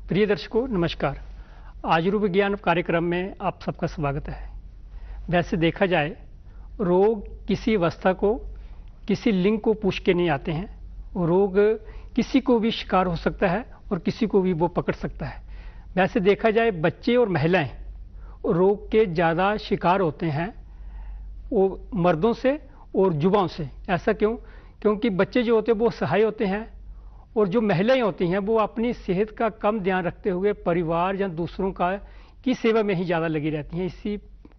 प्रिय दर्शकों नमस्कार। आयुर्वेद विज्ञान कार्यक्रम में आप सबका स्वागत है। वैसे देखा जाए रोग किसी अवस्था को, किसी लिंग को पूछ के नहीं आते हैं। रोग किसी को भी शिकार हो सकता है और किसी को भी वो पकड़ सकता है। वैसे देखा जाए बच्चे और महिलाएं रोग के ज़्यादा शिकार होते हैं वो मर्दों से और युवाओं से। ऐसा क्यों? क्योंकि बच्चे जो होते हैं वो सहाय होते हैं और जो महिलाएं होती हैं वो अपनी सेहत का कम ध्यान रखते हुए परिवार या दूसरों की सेवा में ही ज़्यादा लगी रहती हैं। इसी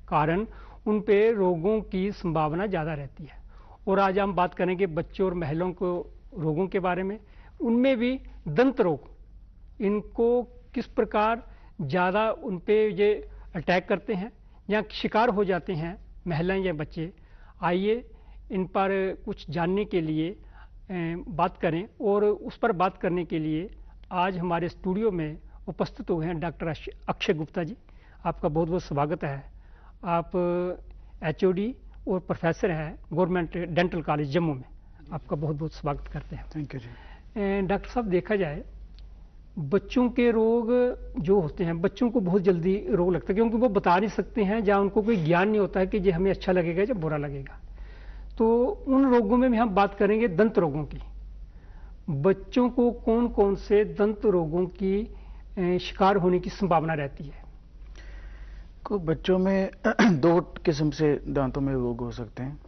कारण उन पे रोगों की संभावना ज़्यादा रहती है। और आज हम बात करेंगे बच्चों और महिलाओं को रोगों के बारे में। उनमें भी दंत रोग, इनको किस प्रकार ज़्यादा उन पे ये अटैक करते हैं या शिकार हो जाते हैं महिलाएं या बच्चे। आइए इन पर कुछ जानने के लिए बात करें। और उस पर बात करने के लिए आज हमारे स्टूडियो में उपस्थित हुए हैं डॉक्टर अक्षय गुप्ता जी। आपका बहुत बहुत स्वागत है। आप एचओडी और प्रोफेसर हैं गवर्नमेंट डेंटल कॉलेज जम्मू में। आपका बहुत बहुत स्वागत करते हैं। Thank you ji. डॉक्टर साहब देखा जाए बच्चों के रोग जो होते हैं, बच्चों को बहुत जल्दी रोग लगता है क्योंकि वो बता नहीं सकते हैं या उनको कोई ज्ञान नहीं होता है कि ये हमें अच्छा लगेगा या बुरा लगेगा। तो उन रोगों में भी हम बात करेंगे दंत रोगों की। बच्चों को कौन कौन से दंत रोगों की शिकार होने की संभावना रहती है? को बच्चों में दो किस्म से दांतों में रोग हो सकते हैं।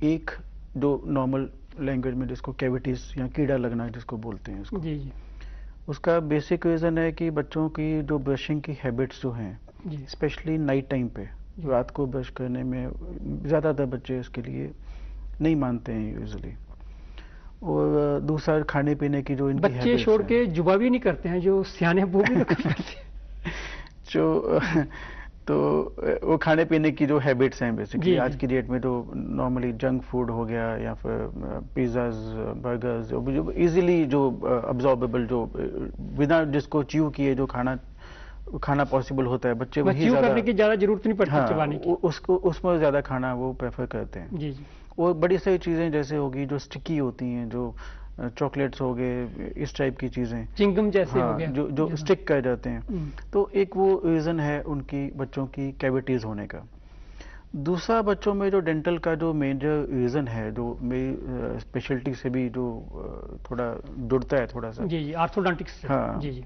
एक जो नॉर्मल लैंग्वेज में जिसको कैविटीज या कीड़ा लगना जिसको बोलते हैं उसको। जी। उसका बेसिक रीज़न है कि बच्चों की जो ब्रशिंग की हैबिट्स जो हैं, स्पेशली नाइट टाइम पे रात को ब्रश करने में ज़्यादातर बच्चे इसके लिए नहीं मानते हैं यूजुअली। और दूसरा खाने पीने की जो इनकी बच्चे छोड़ के जुबा भी नहीं करते हैं, जो सियाने वो भी करते हैं जो तो वो खाने पीने की जो हैबिट्स हैं बेसिकली आज की डेट में जो नॉर्मली जंक फूड हो गया या फिर पिज़्ज़ाज बर्गर्स जो इजीली जो अब्जॉर्बेबल जो बिना जिसको च्यू किए जो खाना पॉसिबल होता है, बच्चे वही करने की ज़्यादा जरूरत नहीं पड़ती चबाने की। उसको उसमें ज़्यादा खाना वो प्रेफर करते हैं। जी। और बड़ी सारी चीज़ें जैसे होगी जो स्टिकी होती हैं, जो चॉकलेट्स हो गए, इस टाइप की चीज़ें, चिंगम जैसे हो गया, जो स्टिक कर जाते हैं। तो एक वो रीज़न है उनकी बच्चों की कैविटीज़ होने का। दूसरा बच्चों में जो डेंटल का जो मेजर रीज़न है, जो मेरी स्पेशलिटी से भी जो थोड़ा जुड़ता है थोड़ा सा, जी ऑर्थोडोंटिक्स। हाँ जी,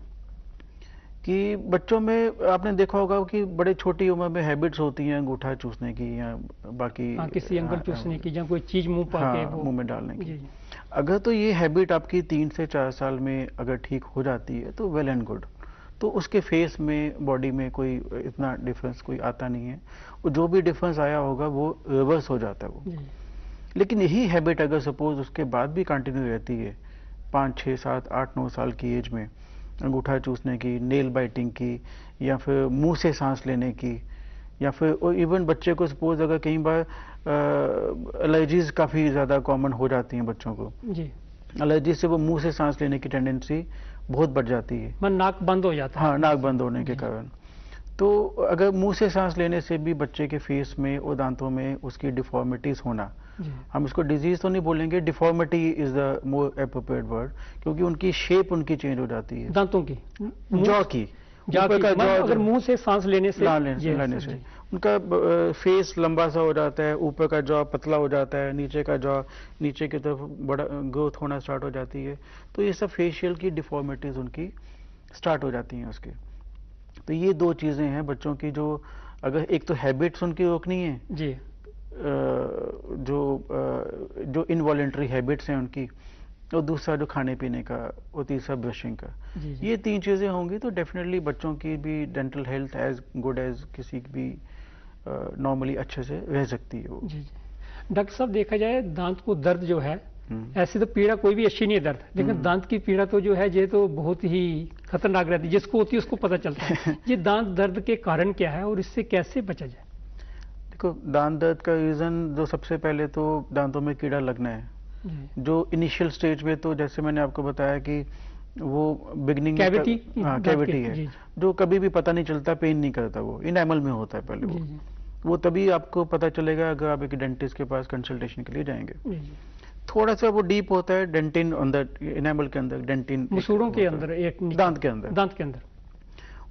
कि बच्चों में आपने देखा होगा कि बड़े छोटी उम्र में हैबिट्स होती हैं अंगूठा चूसने की या बाकी किसी अंगल चूसने की या कोई चीज मुंह में डालने की। अगर तो ये हैबिट आपकी 3 से 4 साल में अगर ठीक हो जाती है तो वेल एंड गुड, तो उसके फेस में बॉडी में कोई इतना डिफरेंस कोई आता नहीं है। और जो भी डिफरेंस आया होगा वो रिवर्स हो जाता है वो। लेकिन यही हैबिट अगर सपोज उसके बाद भी कंटिन्यू रहती है 5, 6, 7, 8, 9 साल की एज में, अंगूठा चूसने की, नेल बाइटिंग की, या फिर मुंह से सांस लेने की, या फिर इवन बच्चे को सपोज अगर कई बार एलर्जीज काफ़ी ज़्यादा कॉमन हो जाती हैं बच्चों को जी। एलर्जी से वो मुंह से सांस लेने की टेंडेंसी बहुत बढ़ जाती है, नाक बंद हो जाता है। हाँ, नाक बंद होने के कारण। तो अगर मुंह से सांस लेने से भी बच्चे के फेस में और दांतों में उसकी डिफॉर्मिटीज होना, हम इसको डिजीज तो नहीं बोलेंगे, deformity is the more appropriate word, क्योंकि उनकी शेप उनकी चेंज हो जाती है दांतों की, जॉ की, अगर मुंह से सांस लेने से उनका फेस लंबा सा हो जाता है, ऊपर का जॉ पतला हो जाता है, नीचे का जॉ नीचे की तरफ बड़ा ग्रोथ होना स्टार्ट हो जाती है। तो ये सब फेशियल की डिफॉर्मिटीज उनकी स्टार्ट हो जाती हैं उसके। तो ये दो चीजें हैं बच्चों की, जो अगर एक तो हैबिट्स उनकी रोकनी है जी, जो इनवॉलेंट्री हैबिट्स हैं उनकी, और दूसरा जो खाने पीने का, और तीसरा ब्रशिंग का। ये 3 चीजें होंगी तो डेफिनेटली बच्चों की भी dental health as good as किसी की भी नॉर्मली अच्छे से रह सकती है वो। जी। डॉक्टर साहब देखा जाए दांत को दर्द जो है, ऐसे तो पीड़ा कोई भी अच्छी नहीं है दर्द, लेकिन दांत की पीड़ा तो जो है ये तो बहुत ही खतरनाक रहती है, जिसको होती है उसको पता चलता है। ये दांत दर्द के कारण क्या है और इससे कैसे बचा जाए? देखो, दांत दर्द का रीजन जो सबसे पहले तो दांतों में कीड़ा लगना है। जो इनिशियल स्टेज में तो जैसे मैंने आपको बताया कि वो बिगनिंग कैविटी है जो कभी भी पता नहीं चलता, पेन नहीं करता, वो इनेमल में होता है पहले वो तभी आपको पता चलेगा अगर आप एक डेंटिस्ट के पास कंसल्टेशन के लिए जाएंगे। थोड़ा सा वो डीप होता है, डेंटिन अंदर इनेमल के अंदर, डेंटिन मसूड़ों के अंदर, एक दांत के अंदर, दांत के अंदर,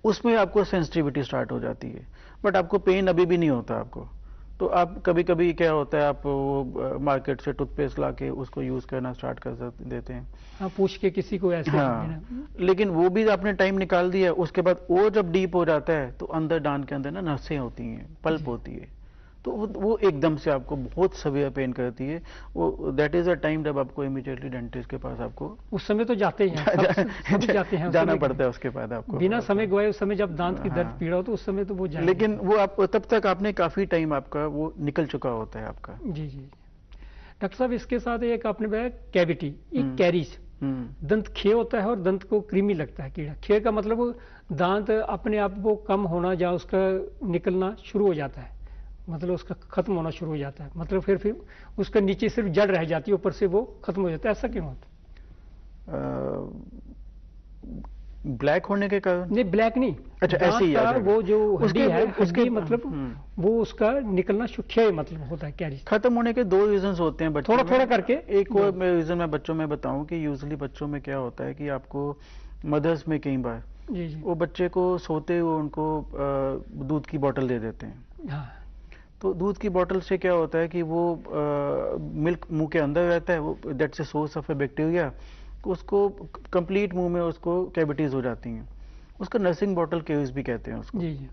उसमें आपको सेंसिटिविटी स्टार्ट हो जाती है, बट आपको पेन अभी भी नहीं होता आपको। तो आप कभी कभी क्या होता है, आप वो मार्केट से टूथपेस्ट ला के उसको यूज करना स्टार्ट कर देते हैं। हाँ, पूछ के किसी को ऐसे हाँ, लेकिन वो भी आपने टाइम निकाल दिया, उसके बाद वो जब डीप हो जाता है तो अंदर दांत के अंदर ना नसें होती हैं, पल्प होती है, तो वो एकदम से आपको बहुत सवियर पेन करती है। वो दैट इज अ टाइम जब आपको इमीडिएटली डेंटिस्ट के पास आपको उस समय तो जाते ही हैं, सब जाते हैं, जाना पड़ता है उसके बाद आपको, बिना समय गवाए उस समय जब दांत की दर्द पीड़ा हो तो उस समय तो वो जाए। लेकिन वो आप तब तक आपने काफी टाइम आपका वो निकल चुका होता है आपका। जी जी। डॉक्टर साहब, इसके साथ एक आपने बताया कैविटी, एक कैरीज, दंत खे होता है और दंत को कृमि लगता है, कीड़ा। खे का मतलब दांत अपने आप वो कम होना या उसका निकलना शुरू हो जाता है, मतलब उसका खत्म होना शुरू हो जाता है, मतलब फिर उसका नीचे सिर्फ जड़ रह जाती है, ऊपर से वो खत्म हो जाता है। ऐसा क्यों होता है? ब्लैक होने के कारण? नहीं, ब्लैक नहीं। अच्छा, ऐसे ही वो जो हड्डी है, उसके हड्डी मतलब वो उसका निकलना क्षय मतलब होता है, कैरीज खत्म होने के दो रीजंस होते हैं बच्चों में, थोड़ा करके। एक और रीजन मैं बच्चों में बताऊं कि यूजुअली बच्चों में क्या होता है कि आपको मदर्स में कई बार वो बच्चे को सोते हुए उनको दूध की बोतल दे देते हैं। हाँ। तो दूध की बोतल से क्या होता है कि वो मिल्क मुंह के अंदर रहता है, वो that's a source of A bacteria, उसको कंप्लीट मुंह में उसको कैविटीज हो जाती हैं, उसका नर्सिंग बॉटल केविस भी कहते हैं उसको। जी जी।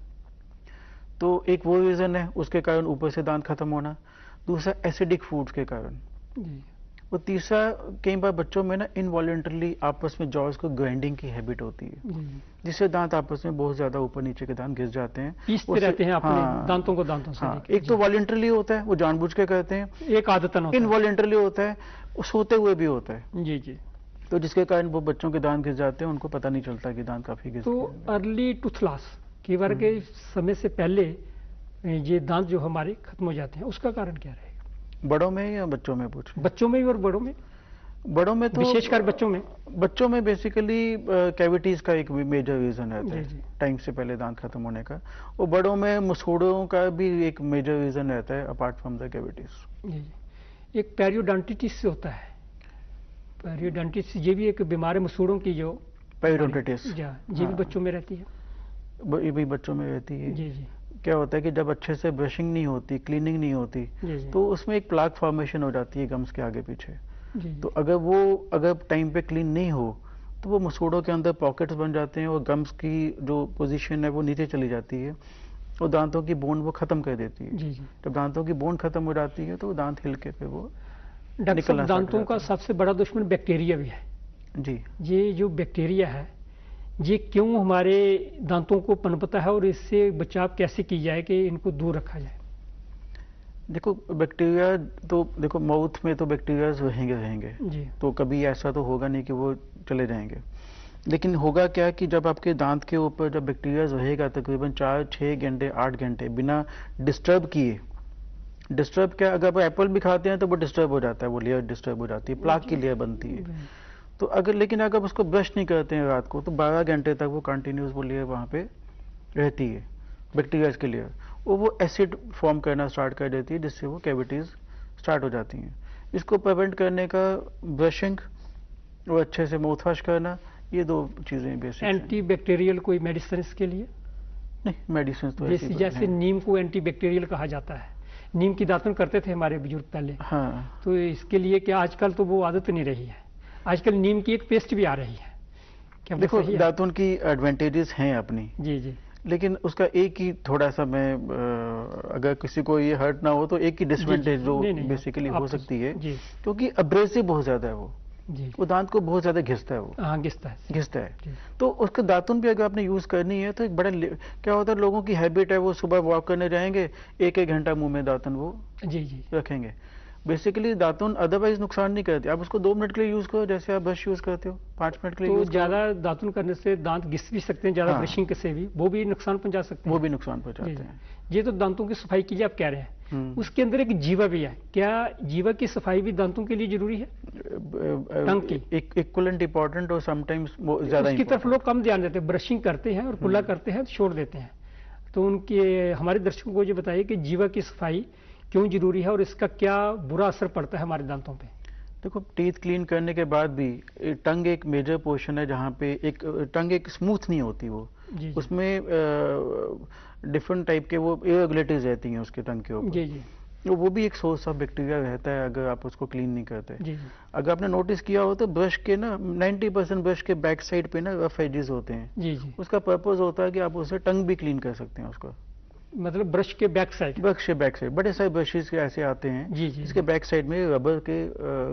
तो एक वो रीजन है, उसके कारण ऊपर से दांत खत्म होना। दूसरा एसिडिक फूड्स के कारण। जी। और तीसरा कई बार बच्चों में ना इनवॉलेंटरली आपस में जॉज को ग्राइंडिंग की हैबिट होती है, जिससे दांत आपस में बहुत ज्यादा ऊपर नीचे के दांत घिस जाते हैं, पीसते रहते हैं अपने दांतों को दांतों से। हाँ, एक तो वॉलेंटरली होता है, वो जानबूझ के करते हैं, एक आदतन होता है। इनवॉलेंटरली होता है, वो सोते हुए भी होता है। जी जी। तो जिसके कारण वो बच्चों के दांत घिस जाते हैं, उनको पता नहीं चलता कि दांत काफी घिस। तो अर्ली टूथ लॉस की बार के समय से पहले ये दांत जो हमारे खत्म हो जाते हैं, उसका कारण क्या रहेगा? बड़ों में या बच्चों में पूछें? बच्चों में भी और बड़ों में? बड़ों में तो विशेषकर बच्चों में बेसिकली कैविटीज का एक मेजर रीजन रहता है, टाइम से पहले दांत खत्म होने का। और बड़ों में मसूड़ों का भी एक मेजर रीजन रहता है अपार्ट फ्रॉम द कैविटीज। एक पेरियोडोंटिटिस से होता है, पेरियोडोंटिटिस, ये भी एक बीमार है मसूड़ों की, जो पेरियोडोंटिटिस ये भी बच्चों में रहती है। ये भी बच्चों में रहती है। जी जी। क्या होता है कि जब अच्छे से ब्रशिंग नहीं होती, क्लीनिंग नहीं होती, तो उसमें एक प्लाक फॉर्मेशन हो जाती है गम्स के आगे पीछे। तो अगर टाइम पे क्लीन नहीं हो तो वो मसूड़ों के अंदर पॉकेट्स बन जाते हैं और गम्स की जो पोजीशन है वो नीचे चली जाती है और दांतों की बोन वो खत्म कर देती है। जी जी। जब दांतों की बोन खत्म हो जाती है तो दांत हिल के फिर वो निकलना। दांतों का सबसे बड़ा दुश्मन बैक्टीरिया भी है। जी। ये जो बैक्टीरिया है, ये क्यों हमारे दांतों को पनपता है और इससे बचाव कैसे की जाए कि इनको दूर रखा जाए? देखो, बैक्टीरिया तो देखो माउथ में तो बैक्टीरिया रहेंगे जी। तो कभी ऐसा तो होगा नहीं कि वो चले जाएंगे, लेकिन होगा क्या कि जब आपके दांत के ऊपर जब बैक्टीरिया रहेगा तकरीबन 4-6 घंटे 8 घंटे बिना डिस्टर्ब किए, डिस्टर्ब क्या, अगर आप एप्पल भी खाते हैं तो वो डिस्टर्ब हो जाता है, वो लेयर डिस्टर्ब हो जाती है, प्लाक की लेयर बनती है। तो लेकिन अगर उसको ब्रश नहीं करते हैं रात को तो 12 घंटे तक वो कंटिन्यूस वो लेयर वहाँ पे रहती है, बैक्टीरिया के लेयर, वो एसिड फॉर्म करना स्टार्ट कर देती है, जिससे वो कैविटीज स्टार्ट हो जाती हैं। इसको प्रिवेंट करने का ब्रशिंग और अच्छे से माउथ वॉश करना, ये दो चीजें बेसिक। एंटी बैक्टीरियल कोई मेडिसिन इसके लिए? नहीं, मेडिसिन तो जैसे नीम को एंटी बैक्टीरियल कहा जाता है, नीम की दातुन करते थे हमारे बुजुर्ग पहले। हाँ। तो इसके लिए क्या आजकल तो वो आदत नहीं रही है, आजकल नीम की एक पेस्ट भी आ रही है। क्या देखो, दातुन की एडवांटेजेस हैं अपनी। जी जी। लेकिन उसका एक ही थोड़ा सा मैं अगर किसी को ये हर्ट ना हो तो एक ही डिसएडवांटेज जो बेसिकली हो सकती है, क्योंकि अब्रेसिव बहुत ज्यादा है वो दांत को बहुत ज्यादा घिसता है, वो हाँ घिसता है। तो उसका दातुन भी अगर आपने यूज करनी है तो एक बड़ा क्या होता है, लोगों की हैबिट है वो सुबह वॉक करने जाएंगे, 1-1 घंटा मुंह में दातुन वो रखेंगे। बेसिकली दातुन अदरवाइज नुकसान नहीं करती, आप उसको 2 मिनट के लिए यूज करो, जैसे आप ब्रश यूज करते हो 5 मिनट के लिए। तो ज्यादा दातुन करने से दांत घिस भी सकते हैं, ज्यादा ब्रशिंग से भी वो भी नुकसान पहुंचा सकते हैं। वो भी नुकसान पहुंचाते हैं। ये तो दांतों की सफाई की आप कह रहे हैं, उसके अंदर एक जीवा भी है, क्या जीवा की सफाई भी दांतों के लिए जरूरी है? टंग की इक्वलेंट इंपॉर्टेंट और समटाइम्स ज्यादा उसकी तरफ लोग कम ध्यान देते हैं, ब्रशिंग करते हैं और कुल्ला करते हैं छोड़ देते हैं। तो उनके हमारे दर्शकों को ये बताइए कि जीवा की सफाई क्यों जरूरी है और इसका क्या बुरा असर पड़ता है हमारे दांतों पे? देखो, टीथ क्लीन करने के बाद भी टंग एक मेजर पोर्शन है जहाँ पे एक टंग एक स्मूथ नहीं होती वो, जी उसमें डिफरेंट टाइप के वो इरेगुलेटरीज रहती हैं उसके टंग के ऊपर। जी जी तो वो भी एक सोर्स ऑफ बैक्टीरिया रहता है अगर आप उसको क्लीन नहीं करते। जी जी अगर आपने नोटिस किया हो तो ब्रश के ना 90% ब्रश के बैक साइड पे ना रफ एजेस होते हैं। जी जी। उसका पर्पस होता है कि आप उससे टंग भी क्लीन कर सकते हैं उसको। मतलब ब्रश के बैक साइड। ब्रश के बैक साइड बड़े सारे ब्रशेस ऐसे आते हैं जी जी। इसके बैक साइड में रबर के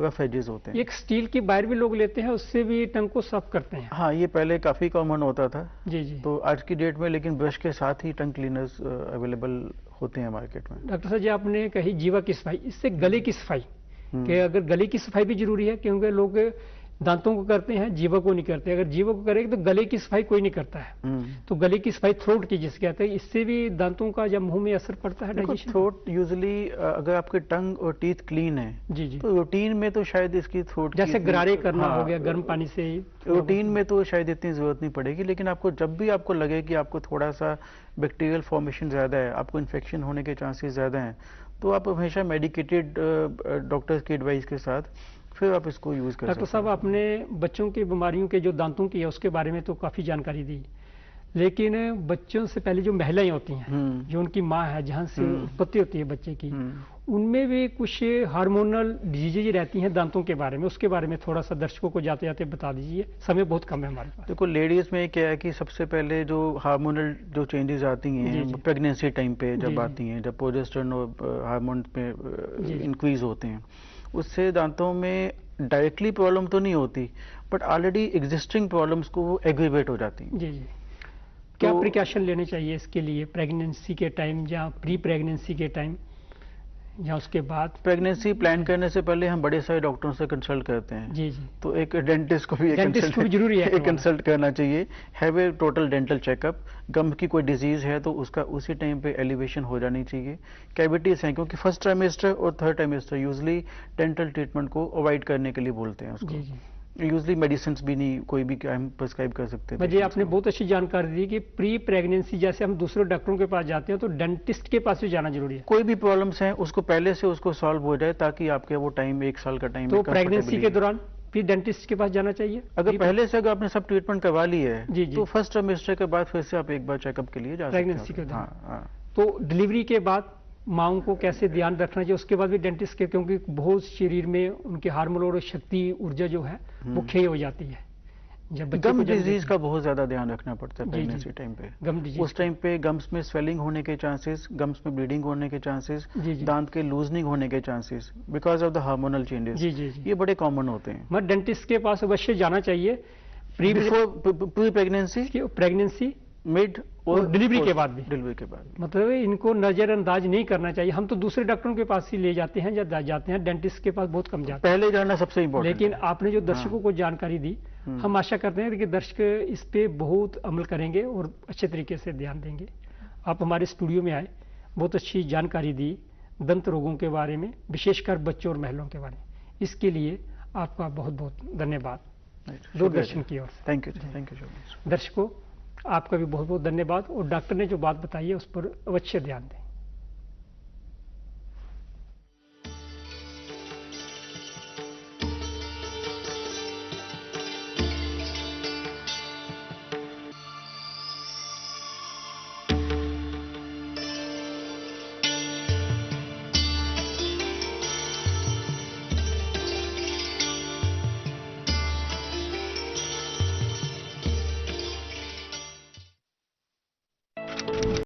रफ एजेस होते हैं। एक स्टील की वायर भी लोग लेते हैं, उससे भी टंग को साफ करते हैं। हाँ, ये पहले काफी कॉमन होता था। जी जी। तो आज की डेट में लेकिन ब्रश के साथ ही टंग क्लीनर्स अवेलेबल होते हैं मार्केट में। डॉक्टर साहब जी, आपने कही जीवा की सफाई, इससे गले की सफाई, कि अगर गले की सफाई भी जरूरी है, क्योंकि लोग दांतों को करते हैं, जीवा को नहीं करते। अगर जीवा को करेंगे तो गले की सफाई कोई नहीं करता है। तो गले की सफाई, थ्रोट की जिसे कहते हैं, इससे भी दांतों का या मुंह में असर पड़ता है डाइजेशन? थ्रोट यूजुअली अगर आपके टंग और टीथ क्लीन है जी जी, तो रूटीन में तो शायद इसकी थ्रोट जैसे गरारे करना हाँ, हो गया गर्म पानी से, रूटीन में तो शायद इतनी जरूरत नहीं पड़ेगी। लेकिन आपको जब भी आपको लगे कि आपको थोड़ा सा बैक्टीरियल फॉर्मेशन ज्यादा है, आपको इन्फेक्शन होने के चांसेस ज्यादा हैं, तो आप हमेशा मेडिकेटेड डॉक्टर्स की एडवाइस के साथ फिर आप इसको यूज कर सकते हैं। डॉक्टर साहब, आपने बच्चों की बीमारियों के जो दांतों की है उसके बारे में तो काफी जानकारी दी, लेकिन बच्चों से पहले जो महिलाएं होती हैं, जो उनकी माँ है, जहाँ से उत्पत्ति होती है बच्चे की, उनमें भी कुछ हार्मोनल डिजीज रहती हैं दांतों के बारे में, उसके बारे में थोड़ा सा दर्शकों को जाते जाते बता दीजिए, समय बहुत कम है हमारे पास। देखो, लेडीज में क्या है कि सबसे पहले जो हार्मोनल जो चेंजेस आती हैं प्रेगनेंसी टाइम पे जब आती हैं, जब प्रोजेस्टेरोन और हार्मोन पे इंक्रीज होते हैं, उससे दांतों में डायरेक्टली प्रॉब्लम तो नहीं होती, बट ऑलरेडी एग्जिस्टिंग प्रॉब्लम्स को वो एग्रीवेट हो जाती हैं। जी जी। क्या प्रिकॉशन लेने चाहिए इसके लिए, प्रेगनेंसी के टाइम या प्री प्रेगनेंसी के टाइम या उसके बाद? प्रेगनेंसी प्लान करने से पहले हम बड़े सारे डॉक्टरों से कंसल्ट करते हैं। जी जी। तो एक डेंटिस्ट को भी जरूरी है कंसल्ट करना चाहिए। Have a total dental checkup. Gum की कोई डिजीज है तो उसका उसी टाइम पे एलिवेशन हो जानी चाहिए। कैविटीज हैं, क्योंकि फर्स्ट ट्राइमेस्टर और third trimester usually dental treatment को अवॉइड करने के लिए बोलते हैं उसको। जी जी। यूजुअली मेडिसिन भी नहीं कोई भी हम प्रिस्क्राइब कर सकते हैं। मुझे आपने बहुत अच्छी जानकारी दी कि प्री प्रेगनेंसी जैसे हम दूसरे डॉक्टरों के पास जाते हैं तो डेंटिस्ट के पास भी जाना जरूरी है। कोई भी प्रॉब्लम्स हैं उसको पहले से उसको सॉल्व हो जाए, ताकि आपके वो टाइम 1 साल का टाइम तो प्रेगनेंसी के दौरान फिर डेंटिस्ट के पास जाना चाहिए। अगर पहले से अगर आपने सब ट्रीटमेंट करवा ली है जी जी, तो फर्स्ट ट्राइमेस्टर के बाद फिर से आप एक बार चेकअप के लिए जा सकते हैं प्रेगनेंसी के दौरान। हाँ। तो डिलीवरी के बाद माओं को कैसे ध्यान रखना चाहिए, उसके बाद भी डेंटिस्ट के, क्योंकि बहुत शरीर में उनके हार्मोन और शक्ति ऊर्जा जो है वो क्षय हो जाती है जब गम डिजीज का बहुत ज्यादा ध्यान रखना पड़ता है प्रेगनेंसी टाइम पे। गम डिजीज, उस टाइम पे गम्स में स्वेलिंग होने के चांसेस, गम्स में ब्लीडिंग होने के चांसेस, दांत के लूजनिंग होने के chances because of the hormonal changes, जी जी जी, ये बड़े कॉमन होते हैं। मतलब डेंटिस्ट के पास अवश्य जाना चाहिए प्री प्रेगनेंसी मिड और डिलीवरी के बाद भी। डिलीवरी के बाद मतलब इनको नजरअंदाज नहीं करना चाहिए। हम तो दूसरे डॉक्टरों के पास ही ले जाते हैं या जाते हैं, डेंटिस्ट के पास बहुत कम जाते हैं। पहले जाना सबसे इम्पोर्टेंट। लेकिन आपने जो दर्शकों को जानकारी दी, हम आशा करते हैं कि दर्शक इस पे बहुत अमल करेंगे और अच्छे तरीके से ध्यान देंगे। आप हमारे स्टूडियो में आए, बहुत अच्छी जानकारी दी दंत रोगों के बारे में, विशेषकर बच्चों और महिलाओं के बारे में। इसके लिए आपका बहुत बहुत धन्यवाद दूरदर्शन की ओर से। Thank you. दर्शकों, आपका भी बहुत बहुत धन्यवाद, और डॉक्टर ने जो बात बताई है उस पर अवश्य ध्यान दें।